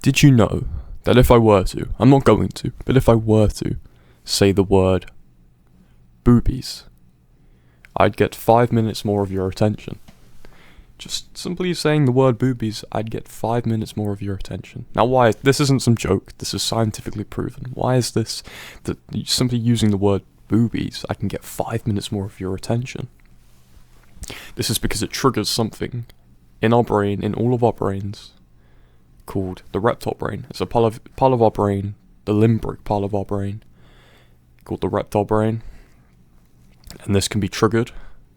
Did you know that if I were to, I'm not going to, but if I were to say the word boobies, I'd get 5 minutes more of your attention. Just simply saying the word boobies, I'd get 5 minutes more of your attention. Now why? This isn't some joke, this is scientifically proven. Why is this? That simply using the word boobies, I can get 5 minutes more of your attention. This is because it triggers something in our brain, in all of our brains, called the reptile brain. It's a part of our brain, the limbic part of our brain, called the reptile brain. And this can be triggered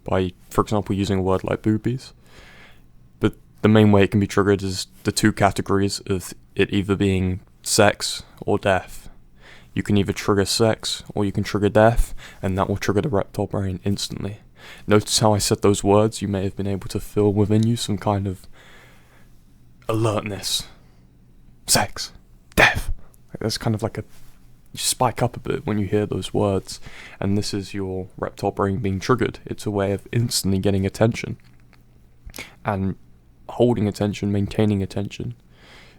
by, for example, using a word like boobies. But the main way it can be triggered is the two categories of it either being sex or death. You can either trigger sex or you can trigger death, and that will trigger the reptile brain instantly. Notice how I said those words? You may have been able to feel within you some kind of alertness. Sex. Death. That's kind of like you spike up a bit when you hear those words, and this is your reptile brain being triggered. It's a way of instantly getting attention and holding attention, maintaining attention.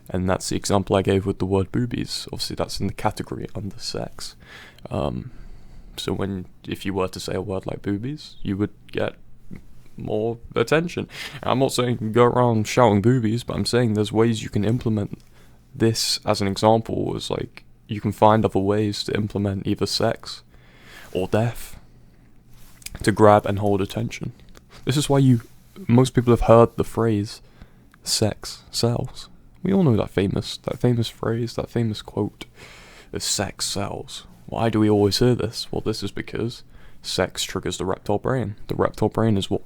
And that's the example I gave with the word boobies. Obviously that's in the category under sex. So if you were to say a word like boobies, you would get more attention. I'm not saying go around shouting boobies, but I'm saying there's ways you can implement this as an example. As like, you can find other ways to implement either sex or death to grab and hold attention. This is why most people have heard the phrase sex sells. We all know that famous phrase, that famous quote, the sex sells. Why do we always hear this? Well, this is because sex triggers the reptile brain. The reptile brain is what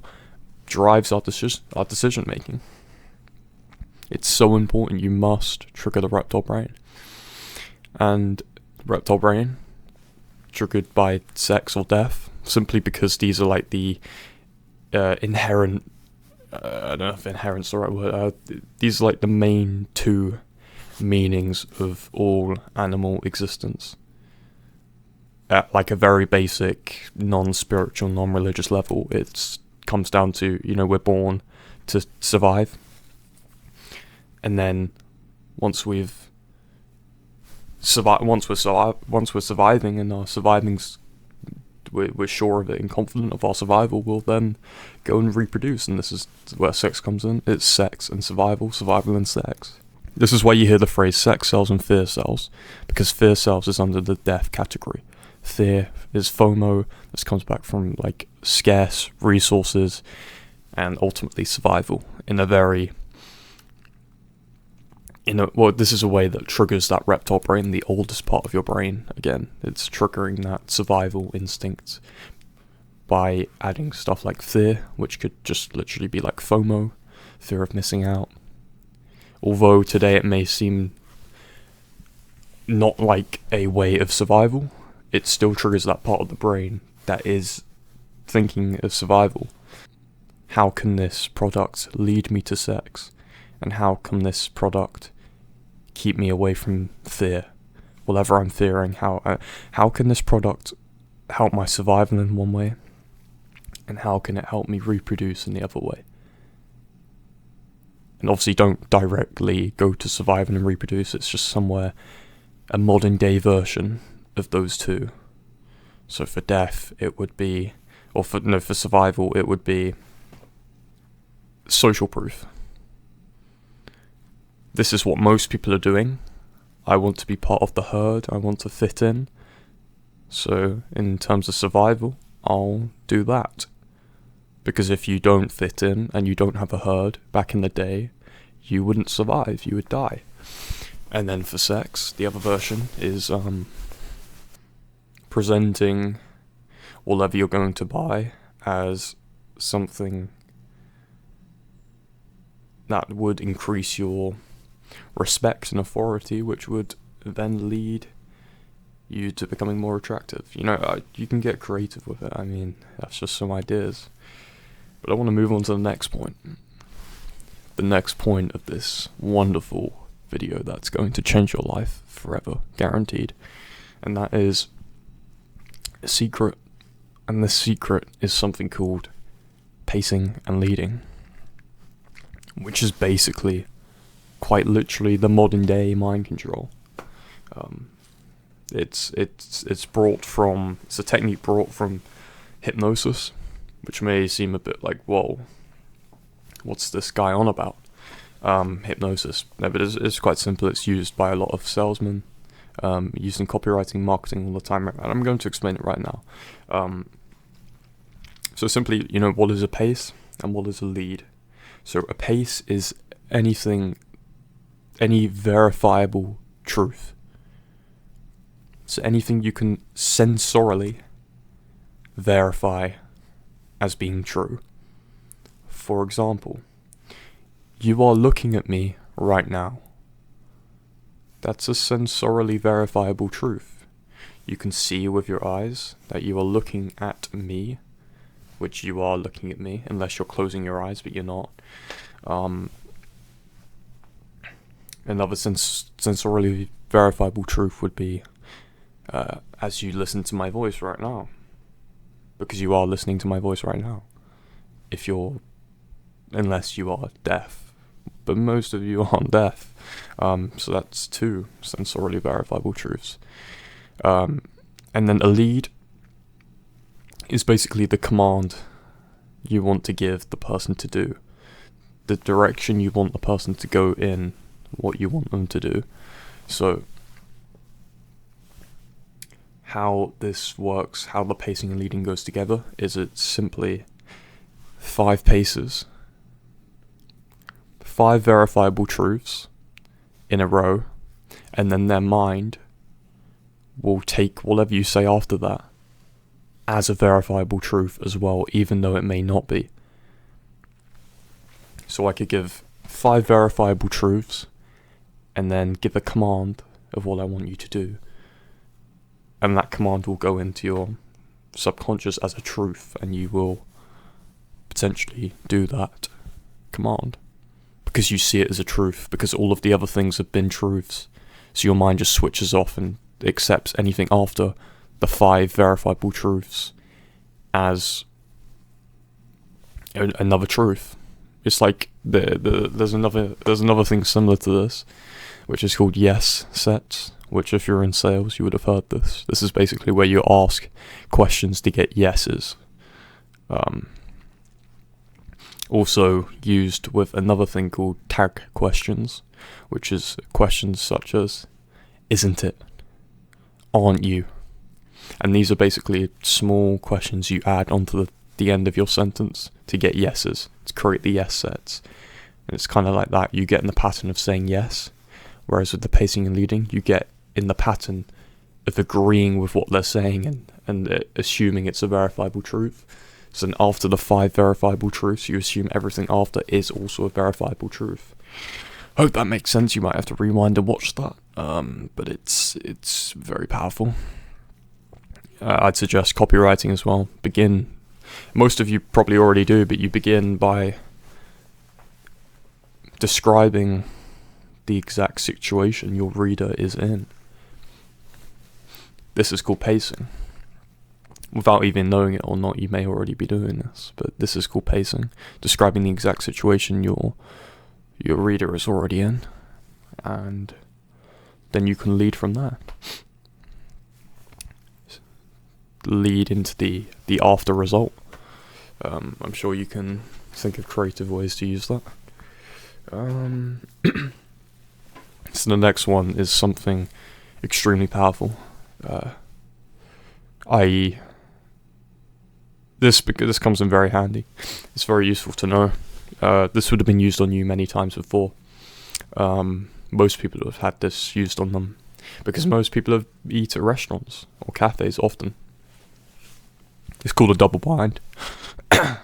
drives our decision making. It's so important, you must trigger the reptile brain. And the reptile brain, triggered by sex or death, simply because these are like the inherent, I don't know if inherent's the right word, these are like the main two meanings of all animal existence. At like a very basic, non-spiritual, non-religious level, it comes down to, we're born to survive. And then once we're surviving and our surviving's, we're sure of it and confident of our survival, we'll then go and reproduce. And this is where sex comes in. It's sex and survival and sex. This is why you hear the phrase sex sells and fear sells, because fear sells is under the death category. Fear is FOMO. This comes back from like scarce resources and ultimately survival this is a way that triggers that reptile brain, the oldest part of your brain. Again, it's triggering that survival instinct by adding stuff like fear, which could just literally be like FOMO, fear of missing out. Although today it may seem not like a way of survival, it still triggers that part of the brain that is thinking of survival. How can this product lead me to sex? And how can this product keep me away from fear? Whatever I'm fearing, how can this product help my survival in one way? And how can it help me reproduce in the other way? And obviously don't directly go to survival and reproduce, it's just somewhere, a modern day version of those two. So for death, it would be, for survival, it would be social proof. This is what most people are doing. I want to be part of the herd, I want to fit in. So in terms of survival, I'll do that. Because if you don't fit in and you don't have a herd, back in the day, you wouldn't survive, you would die. And then for sex, the other version is presenting whatever you're going to buy as something that would increase your respect and authority, which would then lead you to becoming more attractive. You can get creative with it. I mean, that's just some ideas. But I want to move on to the next point. The next point of this wonderful video that's going to change your life forever, guaranteed. And that is a secret. And this secret is something called pacing and leading, which is basically quite literally the modern day mind control. It's a technique brought from hypnosis, which may seem a bit like, whoa, what's this guy on about? Hypnosis. No, but it's quite simple. It's used by a lot of salesmen, used in copywriting, marketing all the time, and I'm going to explain it right now. So simply, what is a pace and what is a lead? So a pace is any verifiable truth. So anything you can sensorily verify as being true. For example, you are looking at me right now. That's a sensorily verifiable truth. You can see with your eyes that you are looking at me, which you are looking at me, unless you're closing your eyes, but you're not. Another sensorily verifiable truth would be as you listen to my voice right now, because you are listening to my voice right now. Unless you are deaf, but most of you aren't deaf, so that's two sensorily verifiable truths. And then a lead is basically the command you want to give the person to do, the direction you want the person to go in, what you want them to do. So how this works, how the pacing and leading goes together, is it's simply 5 paces, 5 verifiable truths in a row, and then their mind will take whatever you say after that as a verifiable truth as well, even though it may not be. So I could give 5 verifiable truths and then give a command of what I want you to do, and that command will go into your subconscious as a truth, and you will potentially do that command because you see it as a truth, because all of the other things have been truths. So your mind just switches off and accepts anything after the 5 verifiable truths as another truth. It's like there's another thing similar to this, which is called yes sets, which if you're in sales you would have heard this. This is basically where you ask questions to get yeses. Also used with another thing called tag questions, which is questions such as, isn't it? Aren't you? And these are basically small questions you add onto the end of your sentence to get yeses, to create the yes sets. And it's kind of like that. You get in the pattern of saying yes, whereas with the pacing and leading, you get in the pattern of agreeing with what they're saying and assuming it's a verifiable truth. So then after the 5 verifiable truths, you assume everything after is also a verifiable truth. Hope that makes sense. You might have to rewind and watch that, but it's very powerful. I'd suggest copywriting as well. Most of you probably already do, but you begin by describing the exact situation your reader is in. This is called pacing. Without even knowing it or not, you may already be doing this, but this is called pacing, describing the exact situation your reader is already in, and then you can lead from there. Lead into the after result. I'm sure you can think of creative ways to use that. So the next one is something extremely powerful, i.e., this comes in very handy. It's very useful to know. This would have been used on you many times before. Most people have had this used on them because most people eat at restaurants or cafes often. It's called a double blind.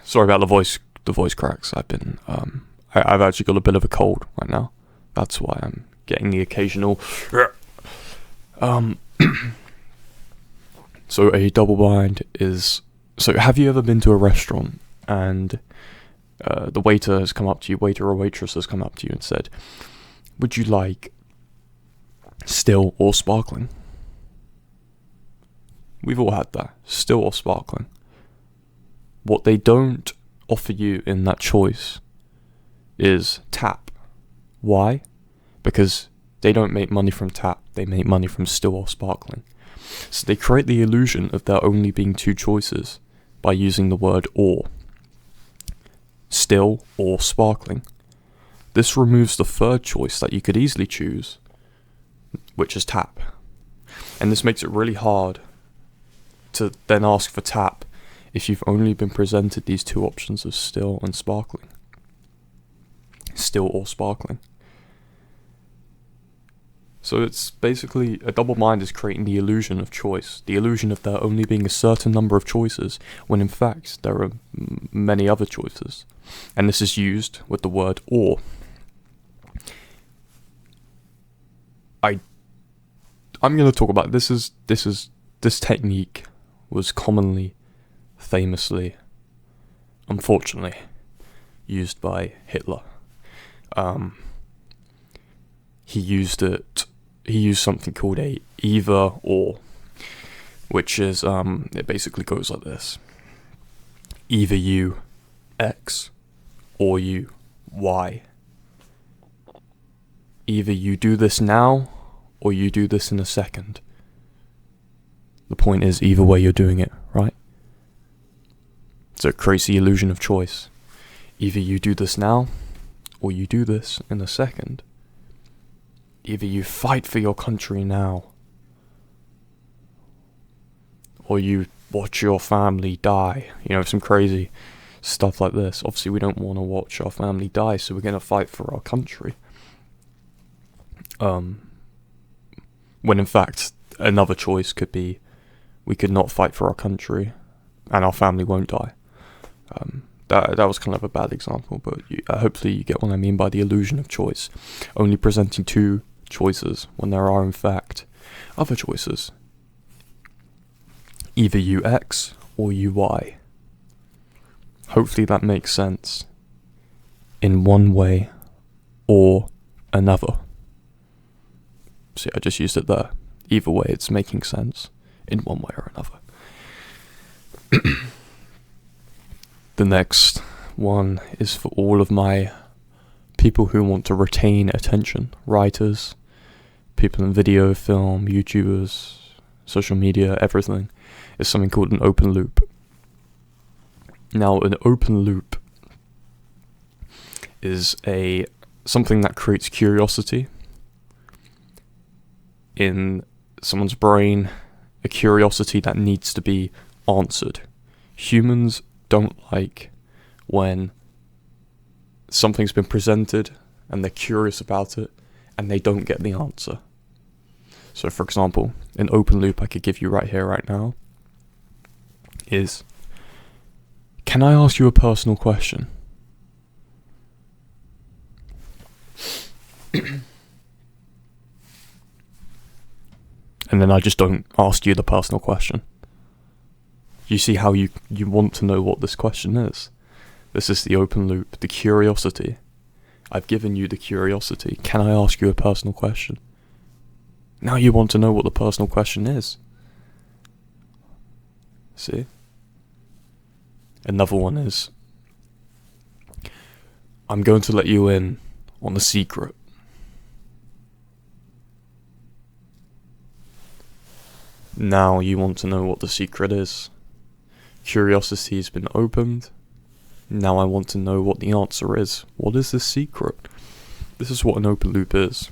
Sorry about the voice. The voice cracks. I've actually got a bit of a cold right now. That's why I'm getting the occasional. So a double blind is. So have you ever been to a restaurant and the waiter has come up to you, waiter or waitress has come up to you and said, would you like still or sparkling? We've all had that, still or sparkling. What they don't offer you in that choice is tap. Why? because they don't make money from tap, they make money from still or sparkling. So they create the illusion of there only being two choices by using the word or. Still or sparkling. This removes the third choice that you could easily choose, which is tap. And this makes it really hard to then ask for tap if you've only been presented these two options of still and sparkling. Still or sparkling. So it's basically, a double mind is creating the illusion of choice, the illusion of there only being a certain number of choices, when in fact there are many other choices. And this is used with the word or. I'm going to talk about this technique was commonly, famously, unfortunately, used by Hitler. He used something called a either or, which is, it basically goes like this. Either you X or you Y. Either you do this now or you do this in a second. The point is, either way you're doing it, right? So it creates the illusion of choice. Either you do this now or you do this in a second. Either you fight for your country now, or you watch your family die. Some crazy stuff like this. Obviously, we don't want to watch our family die, so we're going to fight for our country. When in fact, another choice could be, we could not fight for our country, and our family won't die. That was kind of a bad example, but hopefully you get what I mean by the illusion of choice. Only presenting two choices when there are in fact other choices. Either you X or you Y. Hopefully that makes sense in one way or another. See, I just used it there. Either way, it's making sense in one way or another. The next one is for all of my people who want to retain attention. Writers, people in video, film, YouTubers, social media, everything. Is something called an open loop. Now, an open loop is something that creates curiosity in someone's brain, a curiosity that needs to be answered. Humans don't like when something's been presented and they're curious about it and they don't get the answer. So for example, an open loop I could give you right here, right now is, can I ask you a personal question? And then I just don't ask you the personal question. You see how you want to know what this question is. This is the open loop, the curiosity. I've given you the curiosity. Can I ask you a personal question? Now you want to know what the personal question is. See? Another one is, I'm going to let you in on a secret. Now you want to know what the secret is. Curiosity has been opened. Now I want to know what the answer is. What is this secret? This is what an open loop is.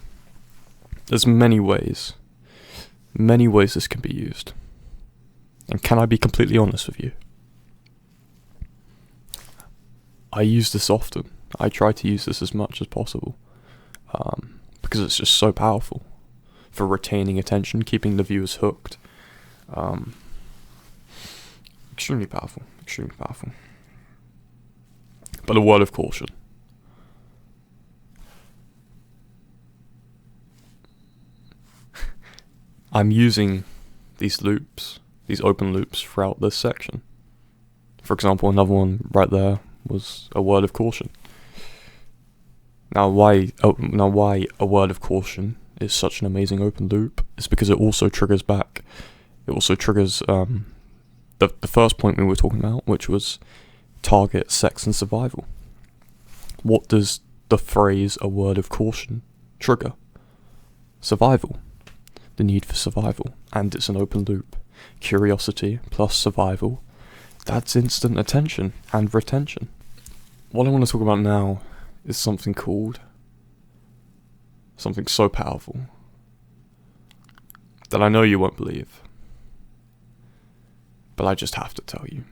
There's many ways this can be used. And can I be completely honest with you? I use this often. I try to use this as much as possible. Because it's just so powerful for retaining attention, keeping the viewers hooked. Extremely powerful. But a word of caution. I'm using these loops, these open loops throughout this section. For example, another one right there was a word of caution. Now why a word of caution is such an amazing open loop is because it also triggers back. It also triggers the first point we were talking about, which was target, sex and survival. What does the phrase a word of caution trigger? survival. The need for survival. And it's an open loop. Curiosity plus survival. That's instant attention and retention. What I want to talk about now is something so powerful that I know you won't believe, but I just have to tell you.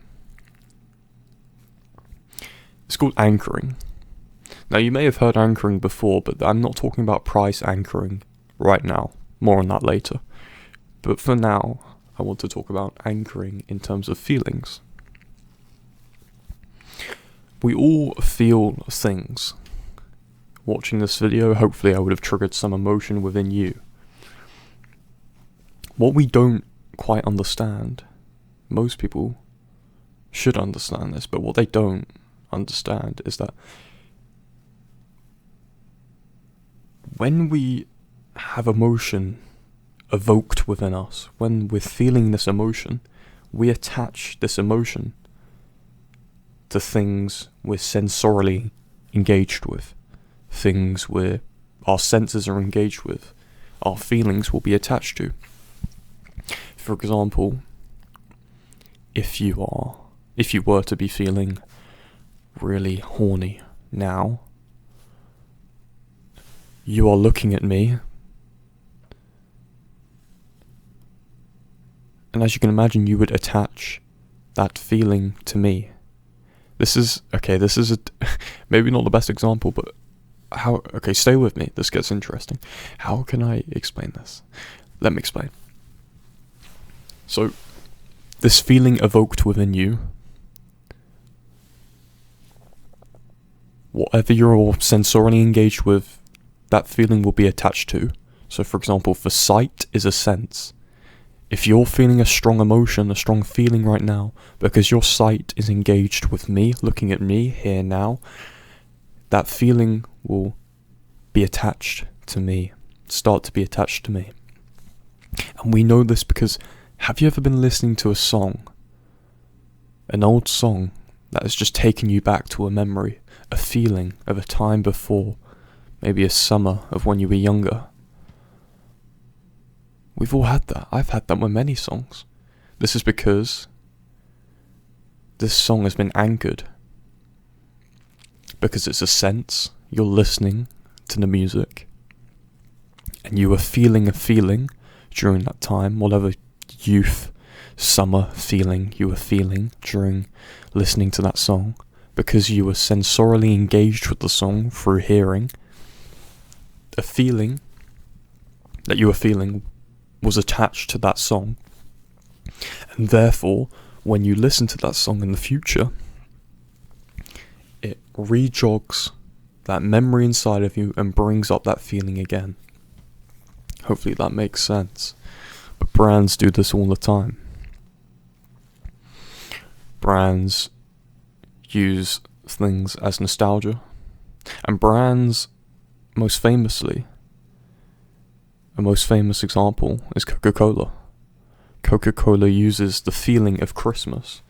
It's called anchoring. Now, you may have heard anchoring before, but I'm not talking about price anchoring right now. More on that later. But for now, I want to talk about anchoring in terms of feelings. We all feel things. Watching this video, hopefully I would have triggered some emotion within you. What we don't quite understand, most people should understand this, but what they don't understand is that when we have emotion evoked within us, when we're feeling this emotion, we attach this emotion to things we're sensorily engaged with, things where our senses are engaged with, our feelings will be attached to. For example, if you were to be feeling really horny now, you are looking at me, and as you can imagine, you would attach that feeling to me. This is maybe not the best example, but stay with me, this gets interesting. How can I explain this? Let me explain. So, this feeling evoked within you, whatever you're sensorily engaged with, that feeling will be attached to. So for example, for sight is a sense. If you're feeling a strong emotion, a strong feeling right now, because your sight is engaged with me, looking at me here now, that feeling will be attached to me, start to be attached to me. And we know this because, have you ever been listening to a song, an old song that has just taken you back to a memory, a feeling of a time before, maybe a summer of when you were younger? We've all had that. I've had that with many songs. This is because this song has been anchored. Because it's a sense, you're listening to the music, and you were feeling a feeling during that time, whatever youth, summer feeling you were feeling during listening to that song, because you were sensorily engaged with the song through hearing. A feeling that you were feeling was attached to that song, and therefore when you listen to that song in the future, it rejogs that memory inside of you and brings up that feeling again. Hopefully that makes sense. But brands do this all the time. Brands use things as nostalgia, and brands, most famously, a most famous example is Coca-Cola. Coca-Cola uses the feeling of Christmas,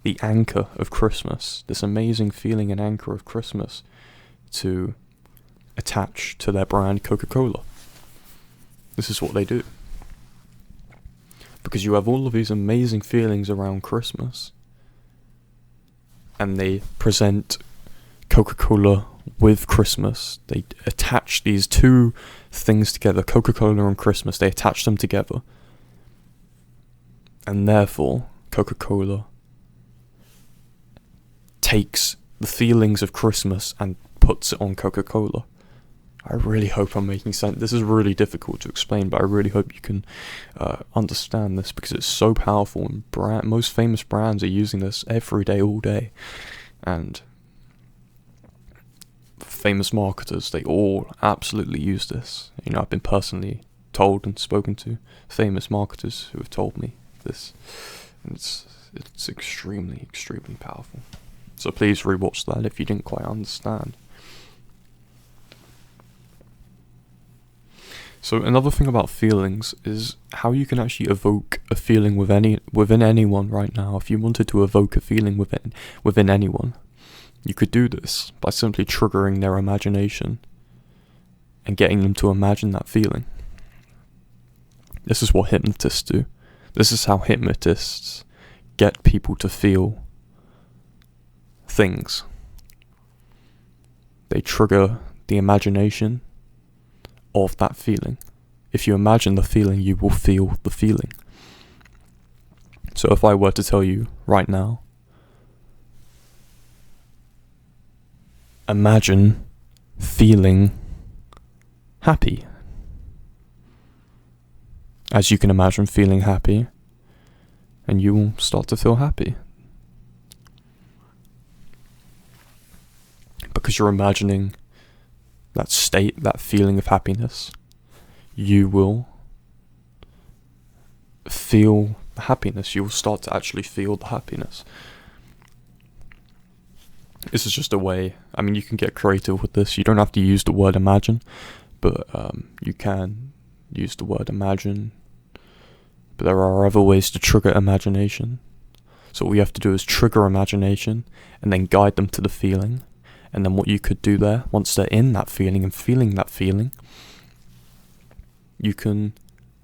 the anchor of Christmas, this amazing feeling and anchor of Christmas, to attach to their brand Coca-Cola. This is what they do. Because you have all of these amazing feelings around Christmas, and they present Coca-Cola with Christmas. They attach these two things together, Coca-Cola and Christmas, they attach them together. And therefore, Coca-Cola takes the feelings of Christmas and puts it on Coca-Cola. I really hope I'm making sense. This is really difficult to explain, but I really hope you can understand this, because it's so powerful, and most famous brands are using this every day, all day. And famous marketers, they all absolutely use this. You know, I've been personally told and spoken to famous marketers who have told me this, and it's extremely, extremely powerful. So please rewatch that if you didn't quite understand. So another thing about feelings is how you can actually evoke a feeling within anyone right now. If you wanted to evoke a feeling within anyone, you could do this by simply triggering their imagination and getting them to imagine that feeling. This is what hypnotists do. This is how hypnotists get people to feel things. They trigger the imagination of that feeling. If you imagine the feeling, you will feel the feeling. So if I were to tell you right now, imagine feeling happy. As you can imagine feeling happy, and you will start to feel happy. Because you're imagining that state, that feeling of happiness, you will feel the happiness. You will start to actually feel the happiness. This is just a way, I mean, you can get creative with this. You don't have to use the word imagine, but you can use the word imagine. But there are other ways to trigger imagination. So what we have to do is trigger imagination and then guide them to the feeling. And then what you could do there, once they're in that feeling and feeling that feeling, you can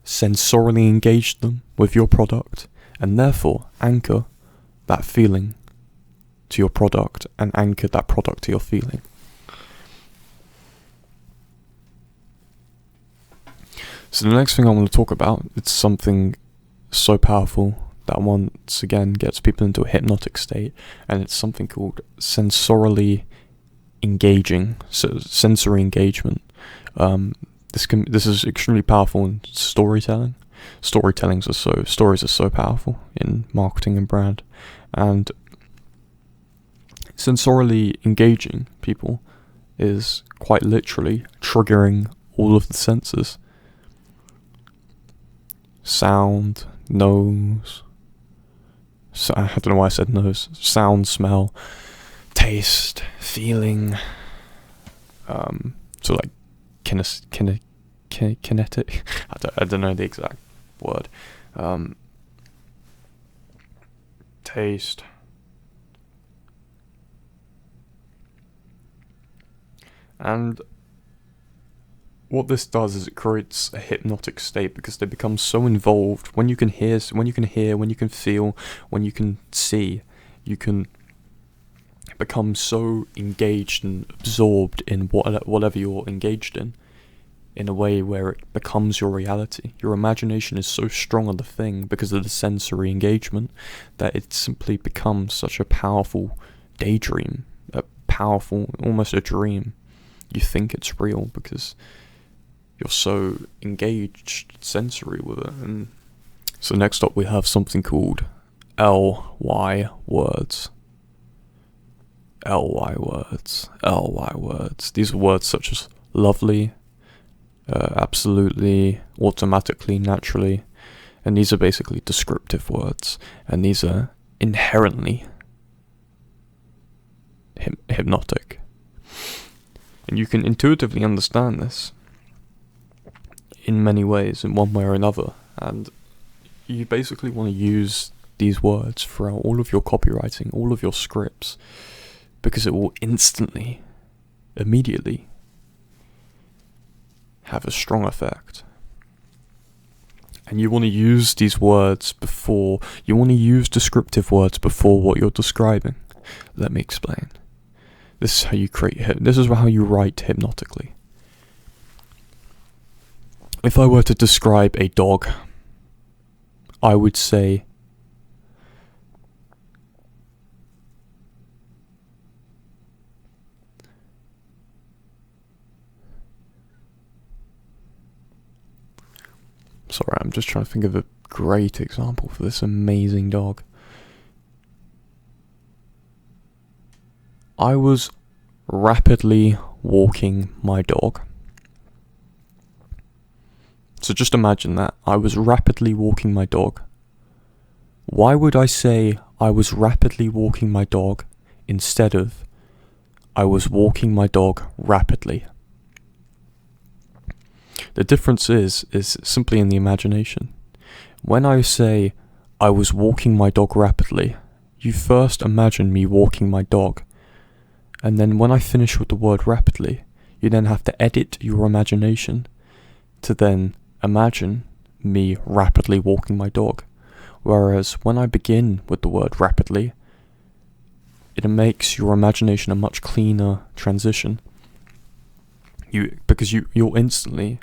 sensorily engage them with your product and therefore anchor that feeling to your product and anchor that product to your feeling. So the next thing I want to talk about, it's something so powerful that once again gets people into a hypnotic state, and it's something called sensorily engaging, so sensory engagement. This is extremely powerful in storytelling. Stories are so powerful in marketing and brand, and sensorily engaging people is quite literally triggering all of the senses. Sound, nose, I don't know why I said nose, sound, smell, taste, feeling, so like kinetic, I don't know the exact word, taste, and what this does is it creates a hypnotic state because they become so involved. When you can hear, when you can feel, when you can see, you can become so engaged and absorbed in whatever you're engaged in a way where it becomes your reality. Your imagination is so strong on the thing because of the sensory engagement that it simply becomes such a powerful daydream, almost a dream. You think it's real because you're so engaged sensory with it. And so next up we have something called LY words. LY words. These are words such as lovely, absolutely, automatically, naturally, and these are basically descriptive words, and these are inherently hypnotic. And you can intuitively understand this in many ways, in one way or another, and you basically want to use these words throughout all of your copywriting, all of your scripts, because it will instantly, immediately have a strong effect. And you want to use these words before, you want to use descriptive words before what you're describing. Let me explain. This is how you this is how you write hypnotically. If I were to describe a dog, I would say, sorry, I'm just trying to think of a great example for this amazing dog. I was rapidly walking my dog. So just imagine that. I was rapidly walking my dog. Why would I say I was rapidly walking my dog instead of I was walking my dog rapidly? The difference is simply in the imagination. When I say I was walking my dog rapidly, you first imagine me walking my dog. And then when I finish with the word rapidly, you then have to edit your imagination to then imagine me rapidly walking my dog. Whereas when I begin with the word rapidly, it makes your imagination a much cleaner transition. Because you'll instantly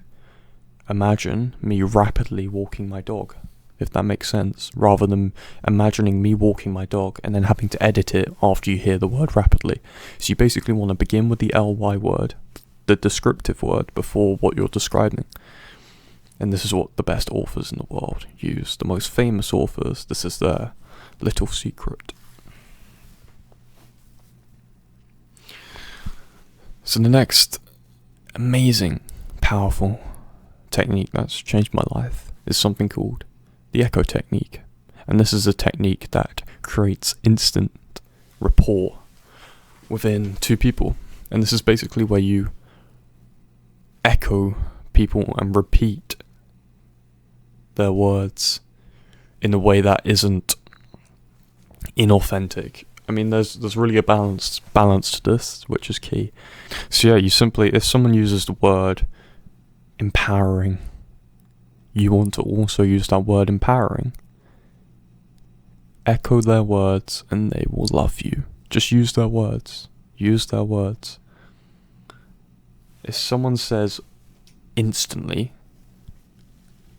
imagine me rapidly walking my dog, if that makes sense, rather than imagining me walking my dog and then having to edit it after you hear the word rapidly. So you basically want to begin with the ly word, the descriptive word, before what you're describing. And this is what the best authors in the world use, the most famous authors. This is their little secret. So the next amazing, powerful technique that's changed my life is something called the echo technique. And this is a technique that creates instant rapport within two people. And this is basically where you echo people and repeat their words in a way that isn't inauthentic. I mean, there's really a balance to this, which is key. So yeah, you simply, if someone uses the word empowering, you want to also use that word empowering. Echo their words and they will love you. Just use their words. Use their words. If someone says instantly,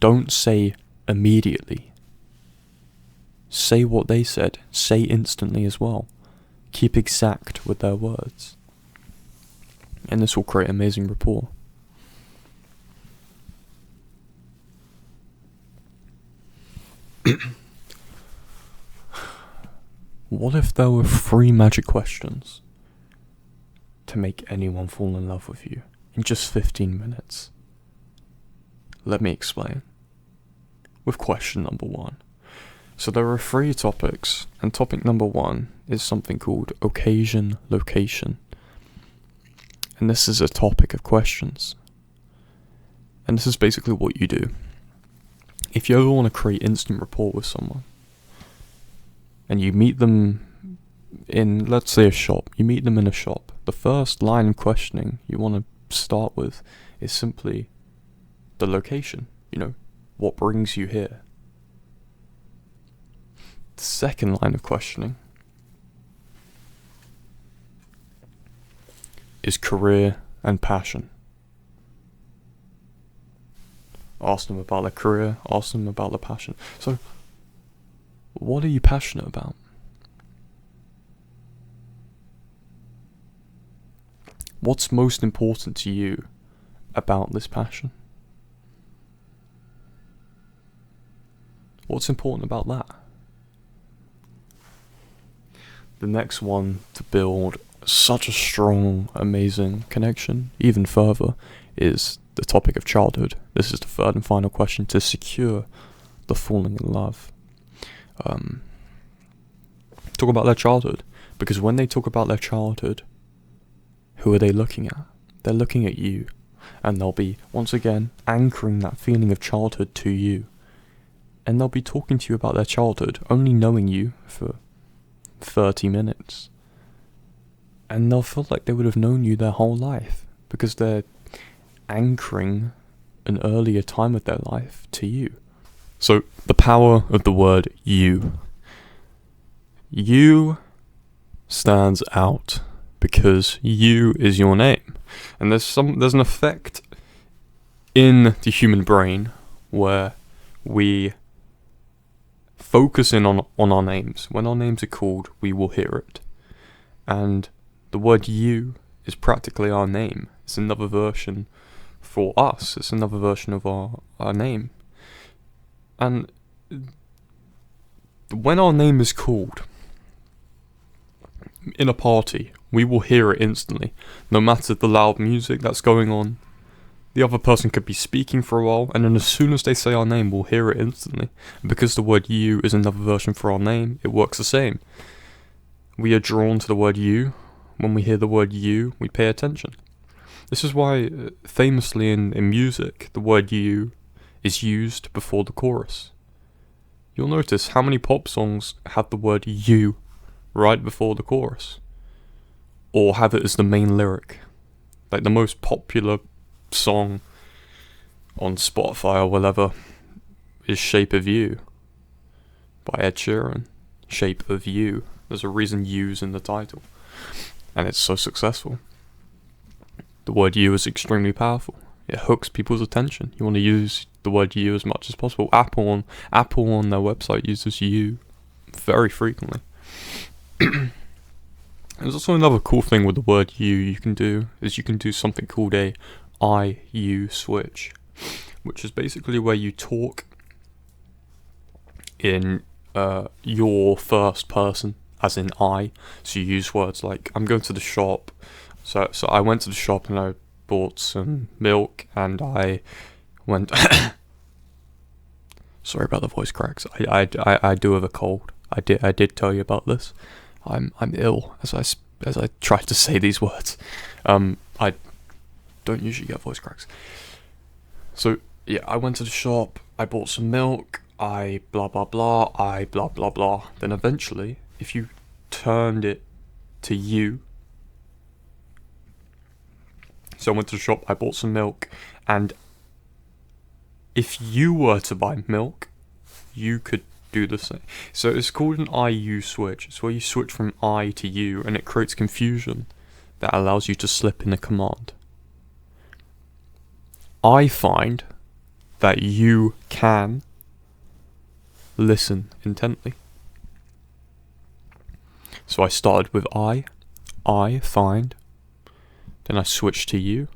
don't say immediately. Say what they said. Say instantly as well. Keep exact with their words. And this will create amazing rapport. What if there were 3 magic questions to make anyone fall in love with you in just 15 minutes? Let me explain. With question number 1. So there are 3 topics, and topic number 1 is something called occasion location. And this is a topic of questions. And this is basically what you do. If you ever want to create instant rapport with someone, and you meet them in, let's say, a shop, you meet them in a shop, the first line of questioning you want to start with is simply the location. What brings you here? The second line of questioning is career and passion. Ask them about their career, ask them about their passion. So, what are you passionate about? What's most important to you about this passion? What's important about that? The next one to build such a strong, amazing connection, even further, is the topic of childhood. This is the third and final question to secure the falling in love. Talk about their childhood, because when they talk about their childhood, who are they looking at? They're looking at you, and they'll be, once again, anchoring that feeling of childhood to you. And they'll be talking to you about their childhood, only knowing you for 30 minutes. And they'll feel like they would have known you their whole life, because they're anchoring an earlier time of their life to you. So, the power of the word you. You stands out because you is your name. And there's an effect in the human brain where we focus in on our names. When our names are called, we will hear it. And the word you is practically our name. It's another version for us. It's another version of our name. And when our name is called in a party, we will hear it instantly. No matter the loud music that's going on, the other person could be speaking for a while, and then as soon as they say our name, we'll hear it instantly. And because the word you is another version for our name, it works the same. We are drawn to the word you. When we hear the word you, we pay attention. This is why, famously in music, the word you is used before the chorus. You'll notice how many pop songs have the word you right before the chorus, or have it as the main lyric. Like the most popular song on Spotify or whatever, is Shape of You by Ed Sheeran. Shape of You. There's a reason You's in the title. And it's so successful. The word You is extremely powerful. It hooks people's attention. You want to use the word You as much as possible. Apple on their website uses You very frequently. There's also another cool thing with the word you can do something called a I-U switch, which is basically where you talk in your first person, as in I. So you use words like, I'm going to the shop. So I went to the shop and I bought some milk, and I went... Sorry about the voice cracks. I do have a cold. I did tell you about this. I'm ill as I try to say these words. I don't usually get voice cracks. So yeah, I went to the shop. I bought some milk. I blah blah blah. I blah blah blah. Then eventually, if you turned it to you. So I went to the shop. I bought some milk, and if you were to buy milk, you could do the same. So it's called an I-U switch. It's where you switch from I to you, and it creates confusion that allows you to slip in a command. I find that you can listen intently. So I started with I find, then I switched to you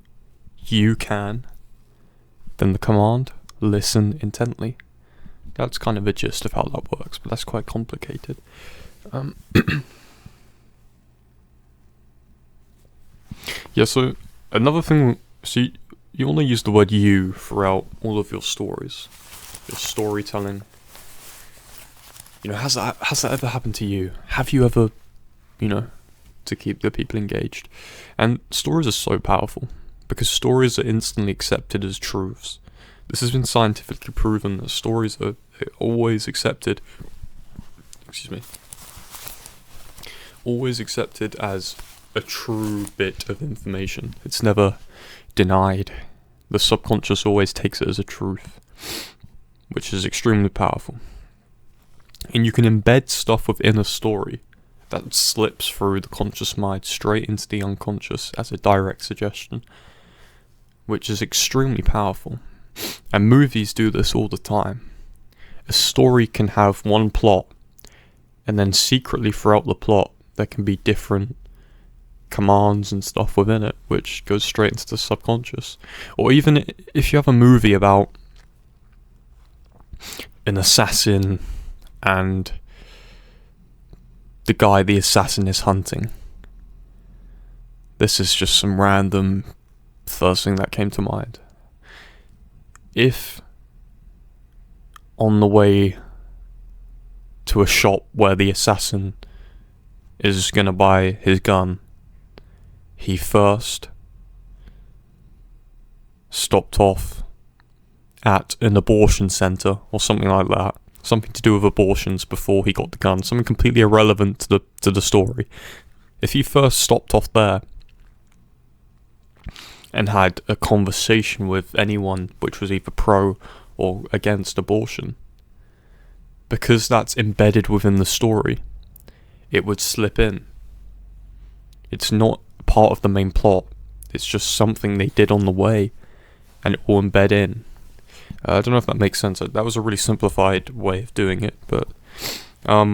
can, then the command, listen intently. That's kind of a gist of how that works, but that's quite complicated. Yeah, so another thing, so you want to use the word you throughout all of your stories, your storytelling. You know, has that ever happened to you? Have you ever, to keep the people engaged? And stories are so powerful, because stories are instantly accepted as truths. This has been scientifically proven that stories are always accepted. Always accepted as a true bit of information. It's never denied. The subconscious always takes it as a truth, which is extremely powerful. And you can embed stuff within a story that slips through the conscious mind straight into the unconscious as a direct suggestion, which is extremely powerful. And movies do this all the time. A story can have one plot, and then secretly throughout the plot there can be different commands and stuff within it, which goes straight into the subconscious. Or even if you have a movie about an assassin and the guy the assassin is hunting. This is just some random first thing that came to mind. If on the way to a shop where the assassin is going to buy his gun, he first stopped off at an abortion centre or something like that, something to do with abortions before he got the gun, something completely irrelevant to the story. If he first stopped off there and had a conversation with anyone which was either pro or against abortion, because that's embedded within the story, it would slip in. It's not part of the main plot. It's just something they did on the way, and it will embed in. I don't know if that makes sense. That was a really simplified way of doing it, but I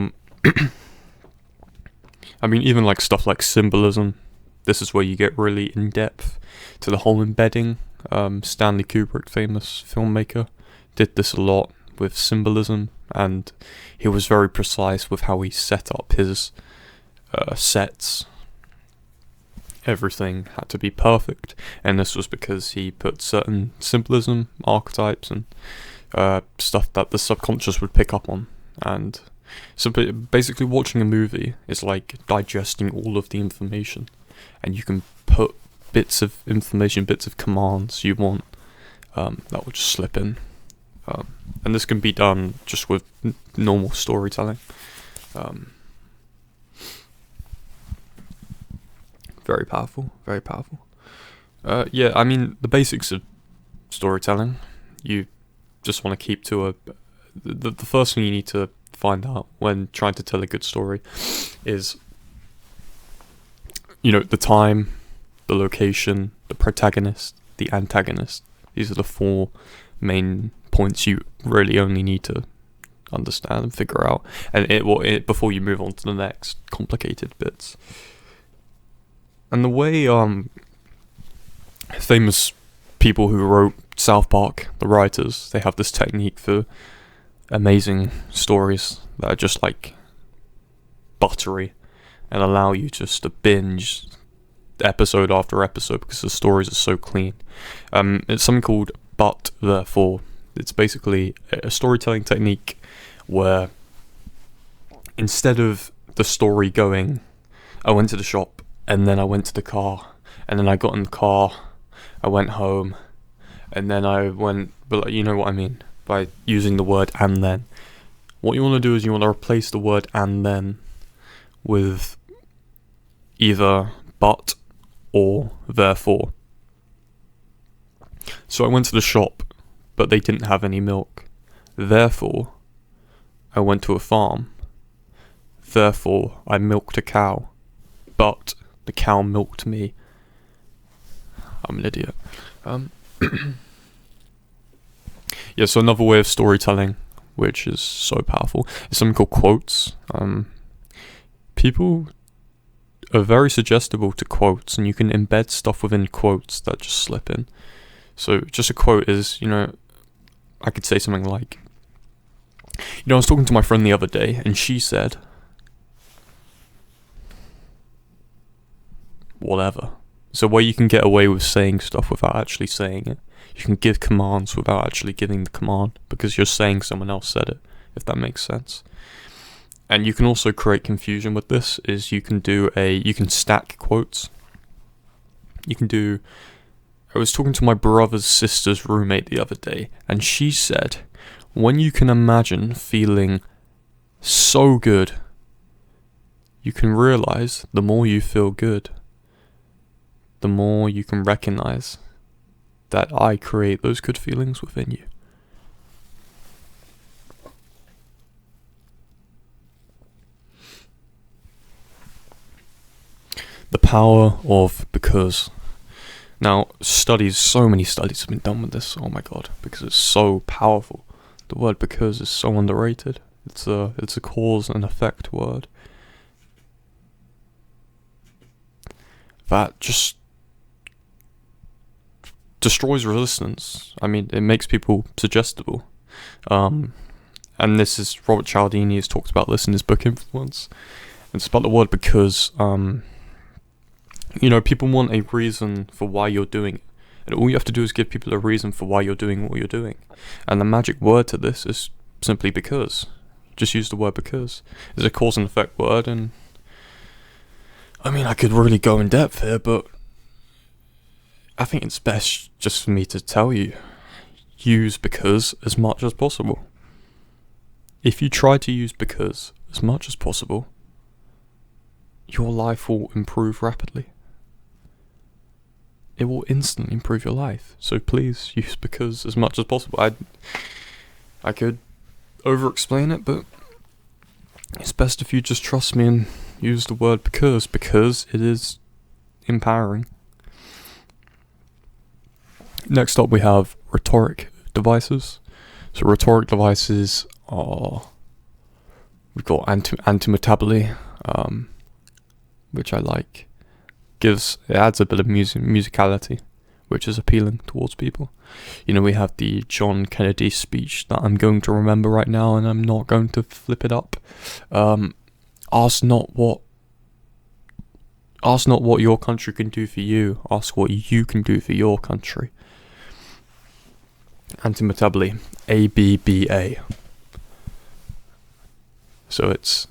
mean, even like stuff like symbolism, this is where you get really in depth to the whole embedding. Stanley Kubrick, famous filmmaker, did this a lot with symbolism, and he was very precise with how he set up his sets. Everything had to be perfect, and this was because he put certain symbolism, archetypes, and stuff that the subconscious would pick up on. And so basically watching a movie is like digesting all of the information, and you can put bits of information, bits of commands you want that will just slip in. And this can be done just with normal storytelling. Very powerful, very powerful. Yeah, I mean, the basics of storytelling, you just want to keep to the first thing you need to find out when trying to tell a good story is, the time, the location, the protagonist, the antagonist. These are the 4 main points you really only need to understand and figure out, and before you move on to the next complicated bits. And the way famous people who wrote South Park, the writers, they have this technique for amazing stories that are just like buttery and allow you just to binge episode after episode because the stories are so clean. It's something called But Therefore. It's basically a storytelling technique where instead of the story going, I went to the shop and then I went to the car and then I got in the car, I went home and then I went, but you know what I mean by using the word and then. What you want to do is you want to replace the word and then with either but or therefore. So I went to the shop, but they didn't have any milk. Therefore, I went to a farm. Therefore, I milked a cow. But the cow milked me. I'm an idiot. Yeah, so another way of storytelling, which is so powerful, is something called quotes. People are very suggestible to quotes, and you can embed stuff within quotes that just slip in. So just a quote is, I could say something like, I was talking to my friend the other day, and she said, whatever. So where you can get away with saying stuff without actually saying it. You can give commands without actually giving the command, because you're saying someone else said it, if that makes sense. And you can also create confusion with this, is you can stack quotes. I was talking to my brother's sister's roommate the other day, and she said, when you can imagine feeling so good, you can realize the more you feel good, the more you can recognize that I create those good feelings within you. The power of because. Now, so many studies have been done with this, oh my god, because it's so powerful. The word because is so underrated. It's a cause and effect word that just destroys resistance. I mean, it makes people suggestible. And this is Robert Cialdini has talked about this in his book Influence. It's about the word because. People want a reason for why you're doing it. And all you have to do is give people a reason for why you're doing what you're doing. And the magic word to this is simply because. Just use the word because. It's a cause and effect word, and I could really go in depth here, but I think it's best just for me to tell you, use because as much as possible. If you try to use because as much as possible, your life will improve rapidly. It will instantly improve your life. So please use because as much as possible. I could over-explain it, but it's best if you just trust me and use the word because it is empowering. Next up we have rhetoric devices. So rhetoric devices are, we've got antimetaboly, which I like. It adds a bit of musicality, which is appealing towards people. We have the John Kennedy speech that I'm going to remember right now, and I'm not going to flip it up. Ask not what your country can do for you. Ask what you can do for your country. Antimetaboly, ABBA. So it's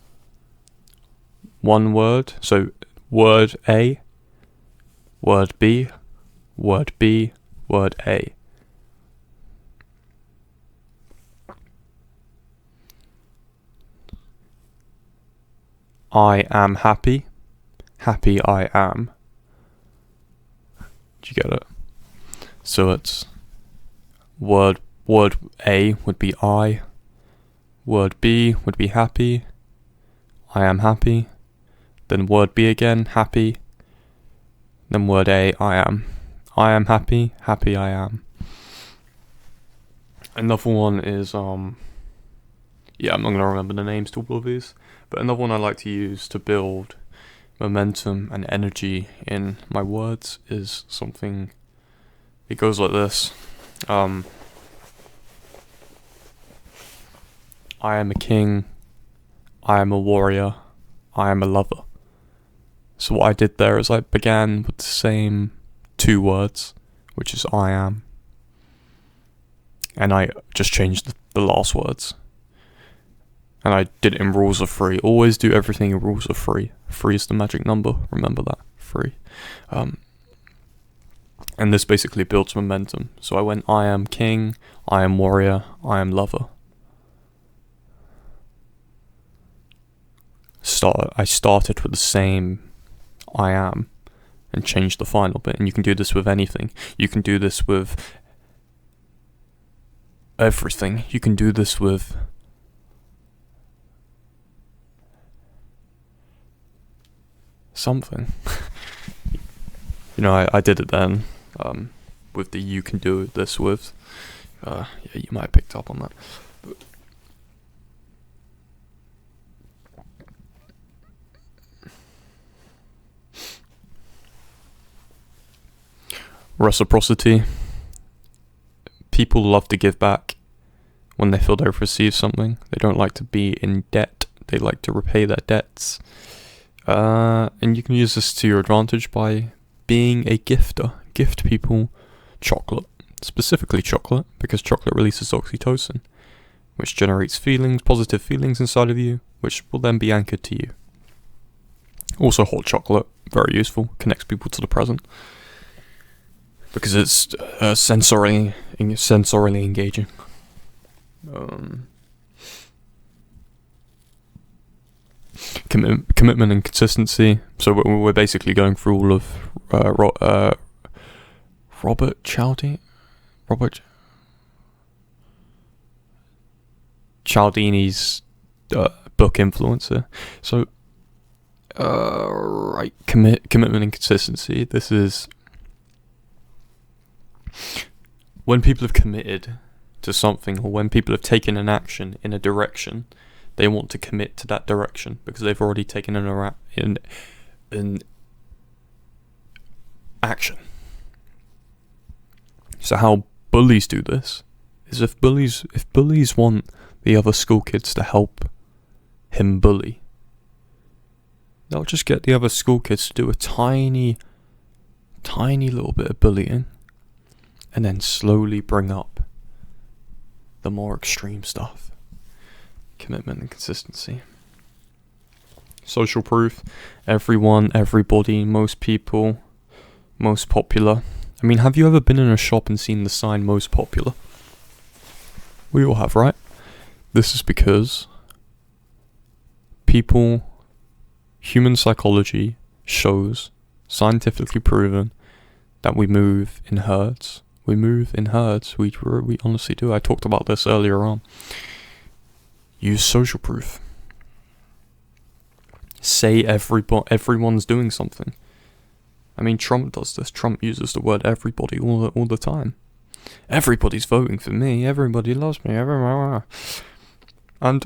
one word. So word A, word B, word B, word A. I am happy. Happy I am. Do you get it? So it's word A would be I, Word B would be happy. I am happy. Then word B again, happy. Then word A, I am. I am happy, happy I am. Another one is, I'm not going to remember the names to all of these, but another one I like to use to build momentum and energy in my words is something, it goes like this. I am a king, I am a warrior, I am a lover. So what I did there is I began with the same two words, which is I am, and I just changed the last words. And I did it in rules of three. Always do everything in rules of three. 3 is the magic number, remember that, 3. And this basically builds momentum. So I went I am king, I am warrior, I am lover. I started with the same I am and changed the final bit. And you can do this with anything. You can do this with everything. You can do this with something. I did it then with the you can do this with. You might have picked up on that. Reciprocity. People love to give back when they feel they've received something. They don't like to be in debt. They like to repay their debts. And you can use this to your advantage by being a gifter. Gift people chocolate. Specifically chocolate, because chocolate releases oxytocin, which generates feelings, positive feelings inside of you, which will then be anchored to you. Also hot chocolate, very useful, connects people to the present. Because it's sensorily engaging. Commitment and consistency. So we're basically going through all of Robert Cialdini's book Influencer. So commitment and consistency. This is when people have committed to something, or when people have taken an action in a direction, they want to commit to that direction because they've already taken an action. So how bullies do this is if bullies want the other school kids to help him bully, they'll just get the other school kids to do a tiny little bit of bullying, and then slowly bring up the more extreme stuff. Commitment and consistency. Social proof. Everyone, everybody, most people, most popular. I mean, have you ever been in a shop and seen the sign most popular? We all have, right? This is because human psychology shows, scientifically proven, that we move in herds. We move in herds. We honestly do. I talked about this earlier on. Use social proof. Say everyone's doing something. I mean, Trump does this. Trump uses the word everybody all the time. Everybody's voting for me. Everybody loves me. And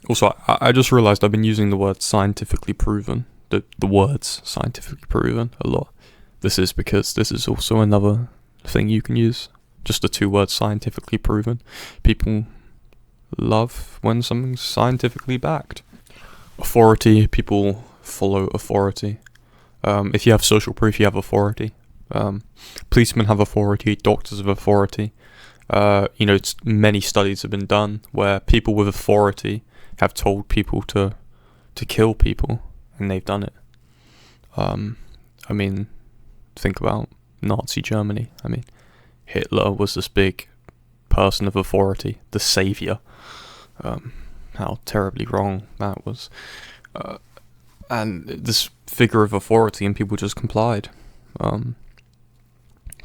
also, I just realized I've been using the word scientifically proven. The words scientifically proven a lot. This is because this is also another thing you can use. Just the 2 words scientifically proven. People love when something's scientifically backed. Authority. People follow authority. If you have social proof, you have authority. Policemen have authority. Doctors have authority. Many studies have been done where people with authority have told people to kill people, and they've done it. I mean, think about Nazi Germany. I mean, Hitler was this big person of authority, the savior. How terribly wrong that was. And this figure of authority, and people just complied.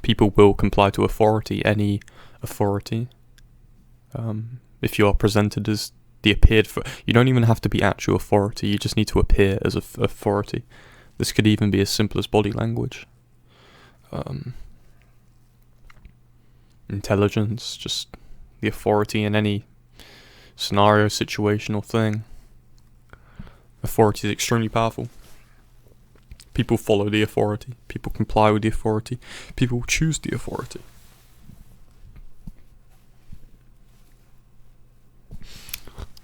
People will comply to authority, any authority. if you are presented as the appeared for, you don't even have to be actual authority, you just need to appear as authority. This could even be as simple as body language. Intelligence, just the authority in any scenario, situation, or thing. Authority is extremely powerful. People follow the authority. People comply with the authority. People choose the authority.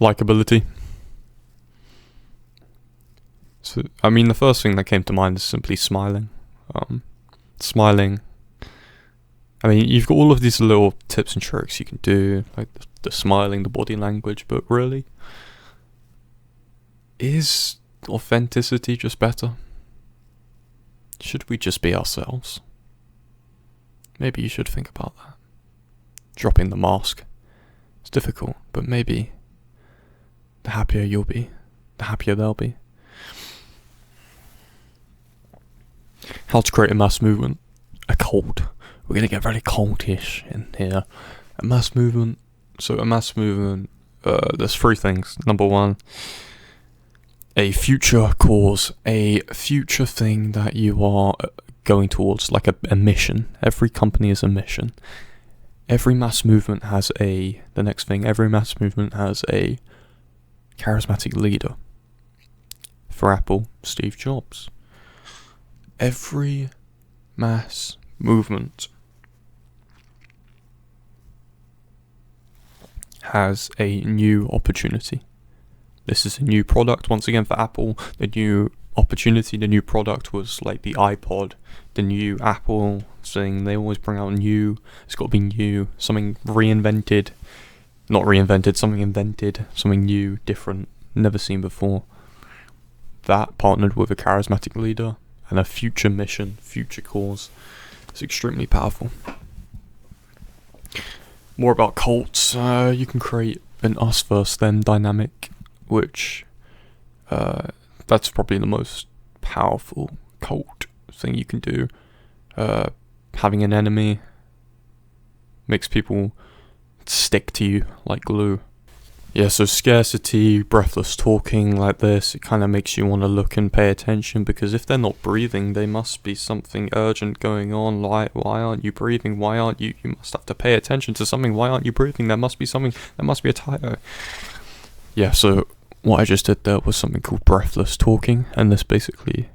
Likability. So, I mean, the first thing that came to mind is simply smiling. Smiling. I mean, you've got all of these little tips and tricks you can do, like the smiling, the body language, but really, is authenticity just better? Should we just be ourselves? Maybe you should think about that. Dropping the mask. It's difficult, but maybe the happier you'll be, the happier they'll be. How to create a mass movement. A cult. We're going to get very cultish in here. A mass movement. So a mass movement, there's three things. Number one, a future cause. A future thing that you are going towards, like a mission. Every company is a mission. Every mass movement has the next thing, every mass movement has a charismatic leader. For Apple, Steve Jobs. Every mass movement has a new opportunity. This is a new product. Once again, for Apple, the new opportunity, the new product was like the iPod, the new Apple thing. They always bring out new. It's got to be new, something reinvented. Not reinvented, something invented, something new, different, never seen before. That partnered with a charismatic leader and a future mission, future cause. It's extremely powerful. More about cults. You can create an us versus them dynamic, which that's probably the most powerful cult thing you can do. Having an enemy makes people stick to you like glue. Yeah, so scarcity, breathless talking like this, it kind of makes you want to look and pay attention, because if they're not breathing, there must be something urgent going on. Why aren't you breathing? Why aren't you? You must have to pay attention to something. Why aren't you breathing? There must be something. There must be a typo. Yeah, so what I just did there was something called breathless talking, and this basically,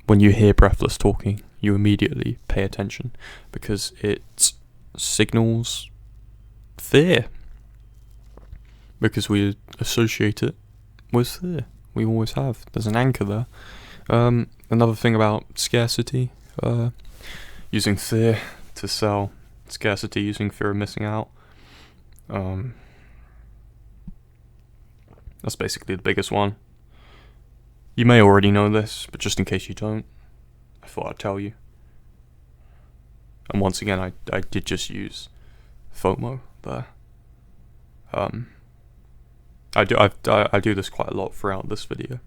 when you hear breathless talking, you immediately pay attention, because it signals fear. Because we associate it with fear. We always have. There's an anchor there. Another thing about scarcity, using fear to sell scarcity, using fear of missing out. That's basically the biggest one. You may already know this, but just in case you don't, I thought I'd tell you. And once again, I did just use FOMO there. I do this quite a lot throughout this video.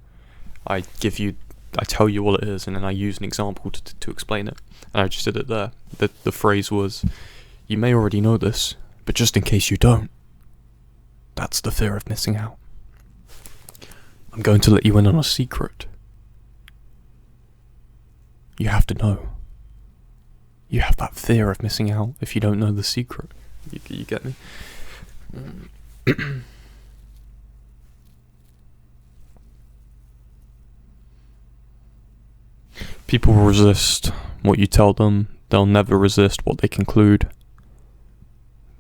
I tell you what it is, and then I use an example to explain it. And I just did it there. The phrase was, you may already know this, but just in case you don't, that's the fear of missing out. I'm going to let you in on a secret. You have to know. You have that fear of missing out if you don't know the secret. You get me? People resist what you tell them. They'll never resist what they conclude.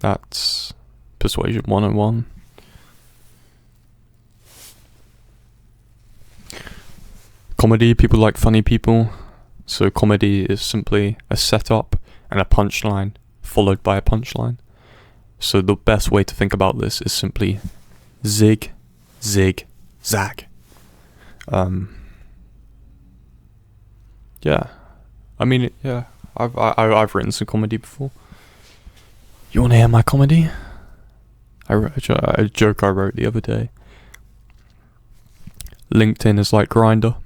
That's Persuasion 101. Comedy, people like funny people. So comedy is simply a setup and a punchline followed by a punchline. So the best way to think about this is simply zig, zig, zag. Yeah, I mean, yeah, I've written some comedy before. You want to hear my comedy? I wrote a joke I wrote the other day. LinkedIn is like Grindr,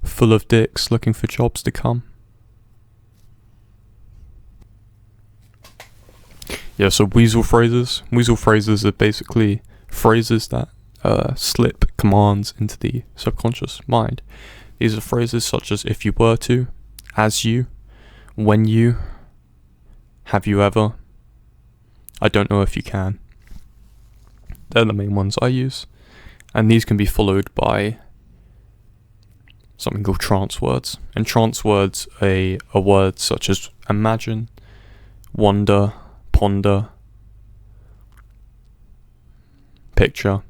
full of dicks looking for jobs to come. Yeah, so weasel phrases. Weasel phrases are basically phrases that slip commands into the subconscious mind. These are phrases such as if you were to, as you, when you, have you ever, I don't know if you can. They're the main ones I use. And these can be followed by something called trance words. And trance words are words such as imagine, wonder, ponder, picture.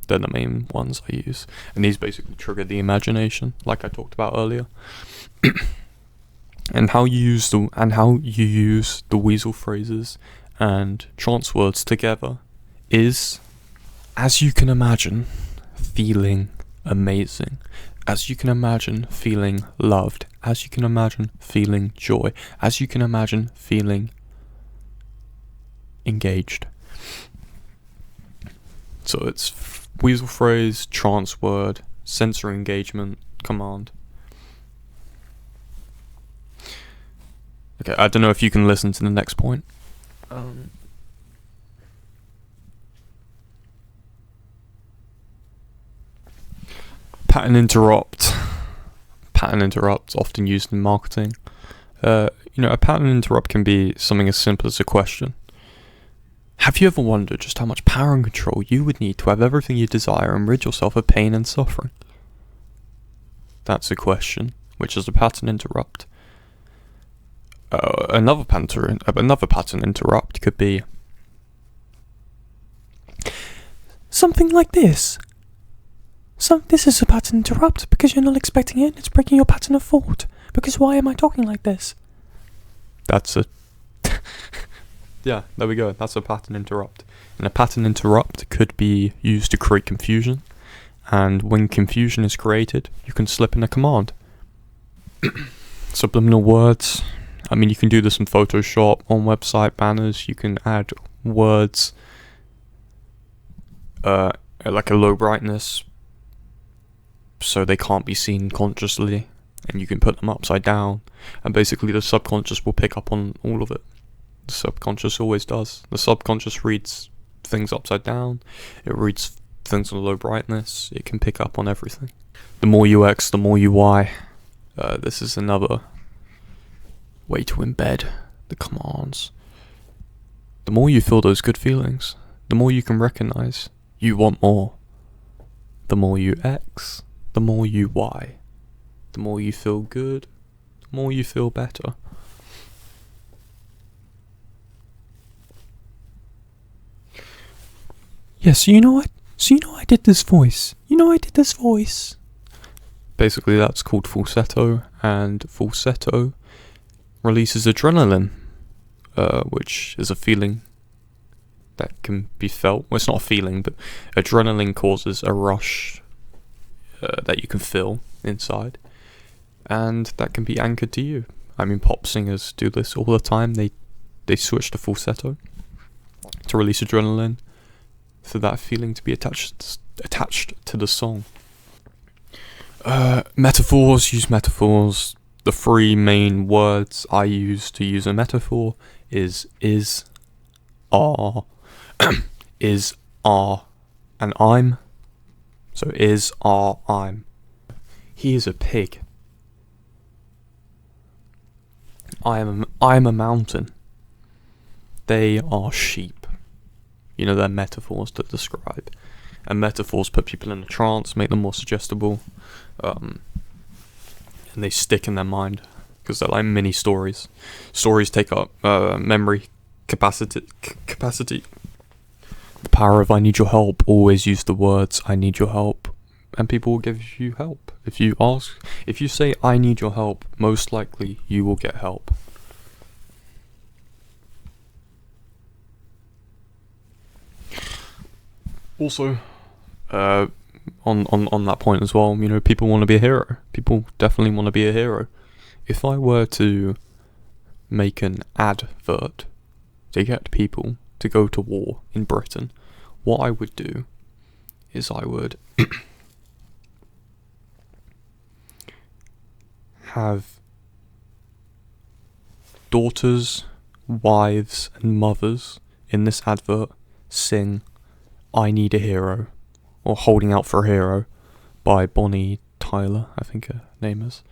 They're the main ones I use. And these basically trigger the imagination, like I talked about earlier. And how you use the weasel phrases and trance words together is, as you can imagine, feeling amazing. As you can imagine, feeling loved. As you can imagine, feeling joy. As you can imagine, feeling engaged. So it's weasel phrase, trance word, sensory engagement, command. Okay, I don't know if you can listen to the next point. Pattern interrupt. Pattern interrupt, often used in marketing. A pattern interrupt can be something as simple as a question. Have you ever wondered just how much power and control you would need to have everything you desire and rid yourself of pain and suffering? That's a question, which is a pattern interrupt. Another pattern interrupt could be something like this. This is a pattern interrupt because you're not expecting it. It's breaking your pattern of thought. Because why am I talking like this? That's a... Yeah, there we go. That's a pattern interrupt. And a pattern interrupt could be used to create confusion. And when confusion is created, you can slip in a command. Subliminal words. I mean, you can do this in Photoshop, on website banners. You can add words like a low brightness, so they can't be seen consciously, and you can put them upside down, and basically the subconscious will pick up on all of it. The subconscious always does. The subconscious reads things upside down, it reads things on low brightness, it can pick up on everything. The more you X, the more you Y. This is another way to embed the commands. The more you feel those good feelings, the more you can recognize you want more. The more you X, the more you Y. The more you feel good, the more you feel better. Yeah, so you know I did this voice. Basically that's called falsetto, and falsetto releases adrenaline, which is a feeling that can be felt. Well, it's not a feeling, but adrenaline causes a rush that you can feel inside, and that can be anchored to you. I mean, pop singers do this all the time. They switch to falsetto to release adrenaline, for that feeling to be attached to the song. Use metaphors. The three main words I use to use a metaphor is, are, is, are, and I'm. So is, are, I'm. He is a pig. I am a mountain. They are sheep. They're metaphors to describe. And metaphors put people in a trance, make them more suggestible. And they stick in their mind because they're like mini stories. Stories take up memory capacity. The power of I need your help. Always use the words I need your help, and people will give you help. If you say I need your help, most likely you will get help. Also, on that point as well, people want to be a hero. People definitely want to be a hero. If I were to make an advert to get people to go to war in Britain, what I would do is I would have daughters wives and mothers in this advert sing I Need a Hero, or Holding Out for a Hero, by Bonnie Tyler, I think her name is.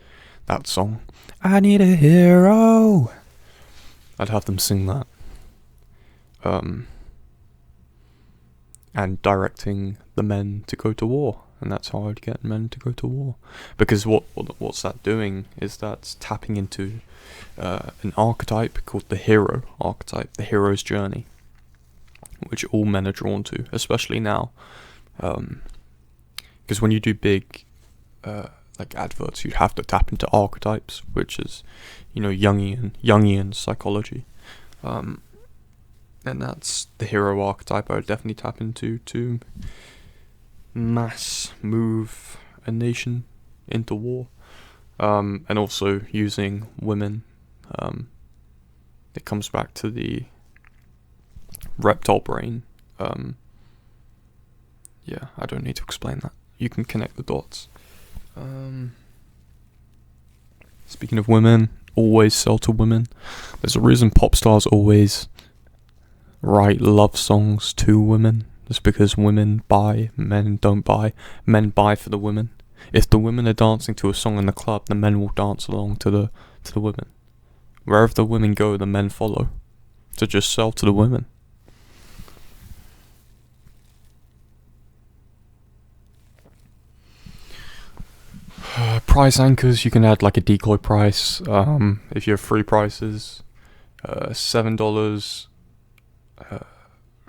That song. I need a hero! I'd have them sing that. And directing the men to go to war. And that's how I'd get men to go to war. Because what's that doing is that's tapping into an archetype called the hero archetype, the hero's journey, which all men are drawn to, especially now. Because when you do big like adverts, you have to tap into archetypes, which is, Jungian psychology. And that's the hero archetype I would definitely tap into to mass move a nation into war. And also using women. It comes back to the reptile brain. Yeah, I don't need to explain that. You can connect the dots. Speaking of women, always sell to women. There's a reason pop stars always write love songs to women. It's because women buy, men don't buy. Men buy for the women. If the women are dancing to a song in the club, the men will dance along to the women. Wherever the women go, the men follow. So just sell to the women. Price anchors, you can add like a decoy price. If you have free prices, $7,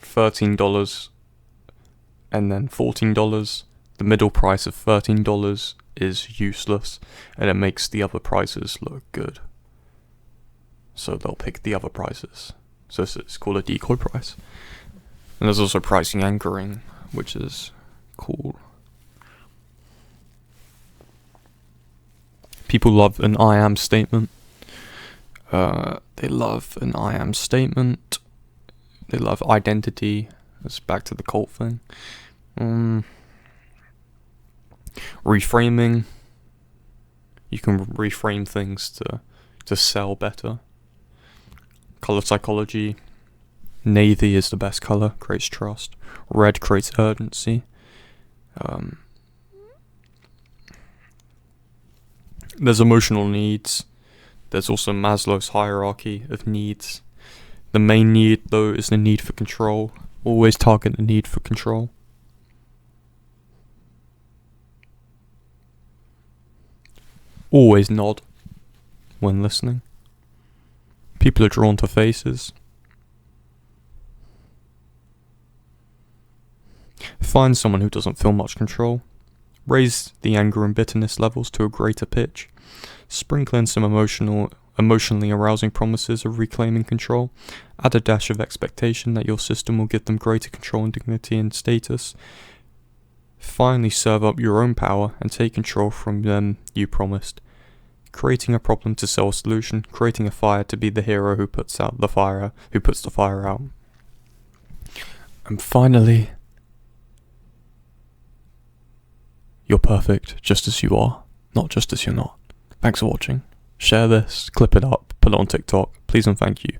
$13, and then $14. The middle price of $13 is useless, and it makes the other prices look good. So they'll pick the other prices. So it's called a decoy price. And there's also pricing anchoring, which is cool. People love an I am statement. They love an I am statement. They love identity. It's back to the cult thing. Reframing. You can reframe things to sell better. Color psychology. Navy is the best color, creates trust. Red creates urgency. There's emotional needs. There's also Maslow's hierarchy of needs. The main need, though, is the need for control. Always target the need for control. Always nod when listening. People are drawn to faces. Find someone who doesn't feel much control. Raise the anger and bitterness levels to a greater pitch. Sprinkle in some emotionally arousing promises of reclaiming control. Add a dash of expectation that your system will give them greater control and dignity and status. Finally, serve up your own power and take control from them you promised. Creating a problem to sell a solution. Creating a fire to be the hero who puts the fire out. And finally, you're perfect just as you are, not just as you're not. Thanks for watching. Share this, clip it up, put it on TikTok. Please and thank you.